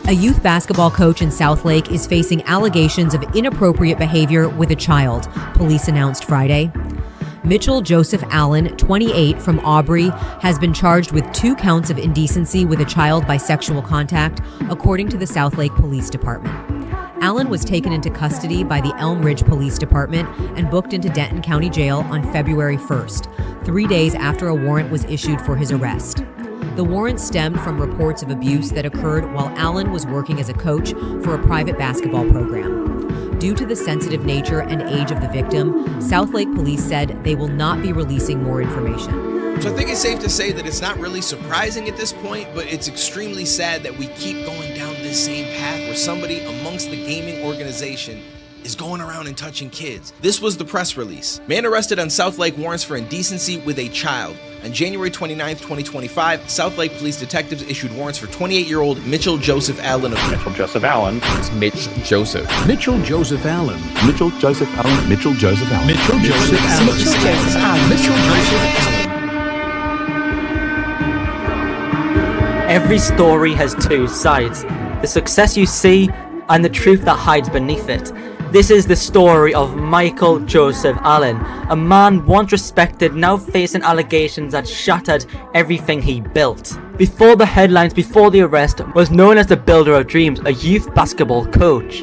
A youth basketball coach in Southlake is facing allegations of inappropriate behavior with a child, police announced Friday. Mitchell Joseph Allan, 28, from Aubrey, has been charged with 2 counts of indecency with a child by sexual contact, according to the Southlake Police Department. Allan was taken into custody by the Elm Ridge Police Department and booked into Denton County Jail on February 1st, 3 days after a warrant was issued for his arrest. The warrant stemmed from reports of abuse that occurred while Allan was working as a coach for a private basketball program. Due to the sensitive nature and age of the victim, Southlake Police said they will not be releasing more information. So I think it's safe to say that it's not really surprising at this point, but it's extremely sad that we keep going down this same path where somebody amongst the gaming organization is going around and touching kids. This was the press release. Man arrested on Southlake warrants for indecency with a child. On January 29th, 2025, Southlake police detectives issued warrants for 28-year-old Mitchell Joseph Allan of Mitchell Joseph Allan. It's Mitch Joseph. Mitchell Joseph Allan. Mitchell Joseph Allan. Mitchell Joseph Allan. Mitchell Joseph Allan. Mitchell Joseph Allan. Mitchell Joseph Allan. Every story has 2 sides. The success you see and the truth that hides beneath it. This is the story of Michael Joseph Allan, a man once respected, now facing allegations that shattered everything he built. Before the headlines, before the arrest, was known as the builder of dreams, a youth basketball coach.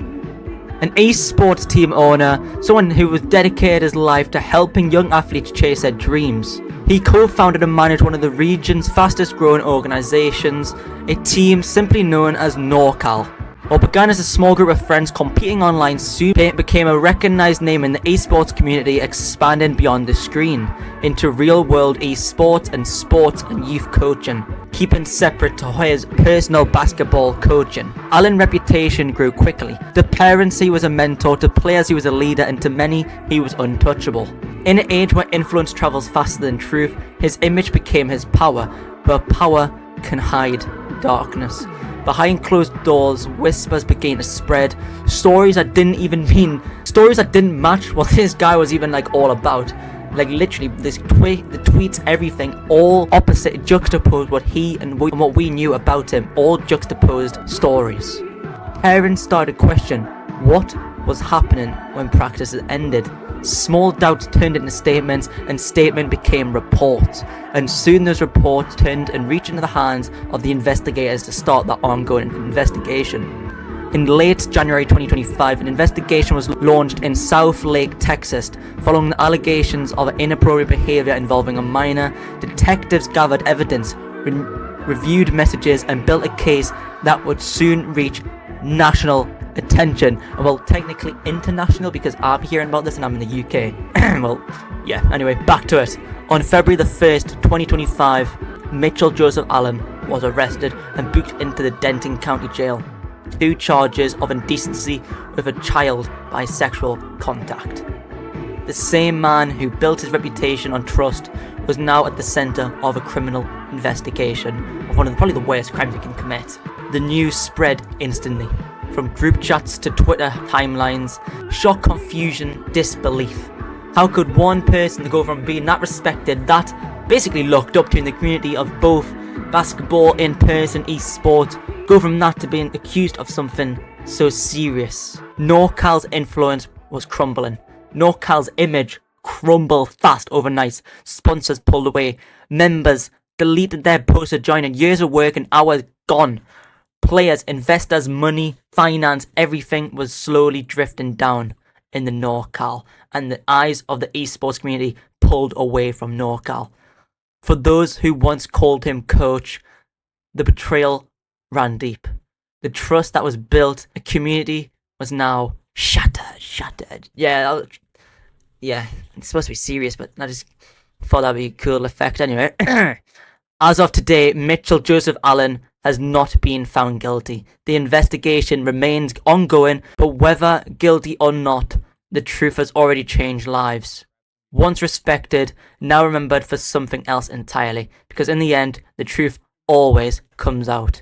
An esports team owner, someone who was dedicated his life to helping young athletes chase their dreams. He co-founded and managed one of the region's fastest growing organisations, a team simply known as NorCal. What began as a small group of friends competing online soon became a recognised name in the esports community, expanding beyond the screen into real-world esports and sports and youth coaching, keeping separate to his personal basketball coaching. Allan's reputation grew quickly. To parents he was a mentor, to players he was a leader, and to many he was untouchable. In an age where influence travels faster than truth, his image became his power, but power can hide darkness. Behind closed doors, whispers began to spread. Stories that didn't match what this guy was even all about. Literally, the tweets, everything, all opposite, juxtaposed what he and what we knew about him, all juxtaposed stories. Parents started to question what was happening when practices ended. Small doubts turned into statements, and statement became reports. And soon those reports turned and reached into the hands of the investigators to start the ongoing investigation. In late January 2025, an investigation was launched in Southlake, Texas. Following the allegations of inappropriate behavior involving a minor, detectives gathered evidence, reviewed messages, and built a case that would soon reach national attention. Well, technically international, because I'm hearing about this and I'm in the UK. Well, yeah, anyway, back to it. On February the 1st, 2025, Mitchell Joseph Allan was arrested and booked into the Denton County Jail. 2 charges of indecency with a child by sexual contact. The same man who built his reputation on trust was now at the centre of a criminal investigation of one of probably the worst crimes you can commit. The news spread instantly. From group chats to Twitter timelines, shock, confusion, disbelief. How could one person go from being that respected, that basically looked up to in the community of both basketball, in-person, esports, go from that to being accused of something so serious? NorCal's influence was crumbling. NorCal's image crumbled fast overnight. Sponsors pulled away. Members deleted their posts to join, and years of work and hours gone. Players, investors, money, finance, everything was slowly drifting down in the NorCal, and the eyes of the esports community pulled away from NorCal. For those who once called him coach, the betrayal ran deep. The trust that was built, a community, was now shattered. Yeah, it's supposed to be serious, but I just thought that'd be a cool effect anyway. As of today, Mitchell Joseph Allan has not been found guilty. The investigation remains ongoing, but whether guilty or not, the truth has already changed lives. Once respected, now remembered for something else entirely, because in the end, the truth always comes out.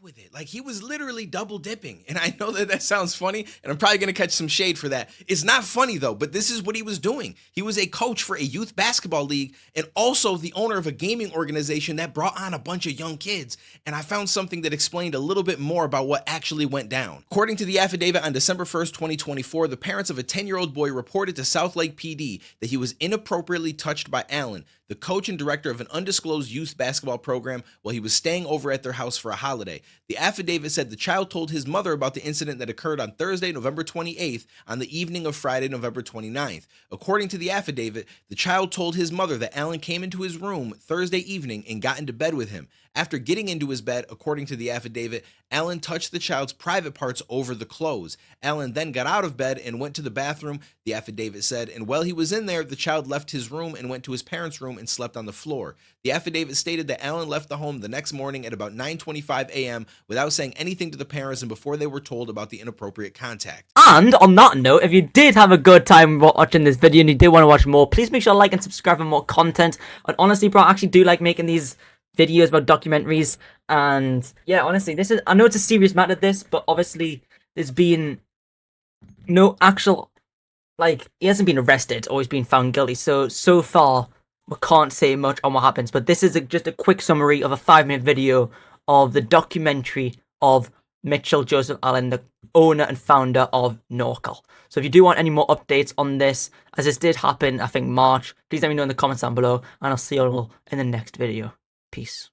with it. Like, he was literally double dipping. And I know that sounds funny, and I'm probably going to catch some shade for that. It's not funny, though, but this is what he was doing. He was a coach for a youth basketball league and also the owner of a gaming organization that brought on a bunch of young kids. And I found something that explained a little bit more about what actually went down. According to the affidavit, on December 1st, 2024, the parents of a 10-year-old boy reported to Southlake PD that he was inappropriately touched by Allan, the coach and director of an undisclosed youth basketball program, while he was staying over at their house for a holiday. The affidavit said the child told his mother about the incident that occurred on Thursday, November 28th, on the evening of Friday, November 29th. According to the affidavit, the child told his mother that Allan came into his room Thursday evening and got into bed with him. After getting into his bed, according to the affidavit, Allan touched the child's private parts over the clothes. Allan then got out of bed and went to the bathroom, the affidavit said, and while he was in there, the child left his room and went to his parents' room and slept on the floor. The affidavit stated that Allan left the home the next morning at about 9:25 a.m. without saying anything to the parents and before they were told about the inappropriate contact. And on that note, if you did have a good time watching this video and you did want to watch more, please make sure to like and subscribe for more content. And honestly, bro, I actually do like making these videos about documentaries. And yeah, honestly, I know it's a serious matter, this, but obviously there's been no actual, he hasn't been arrested or he's been found guilty. So far, we can't say much on what happens. But this is just a quick summary of a 5-minute video of the documentary of Mitchell Joseph Allan, the owner and founder of NorCal. So if you do want any more updates on this, as this did happen, I think March, please let me know in the comments down below, and I'll see you all in the next video. Peace.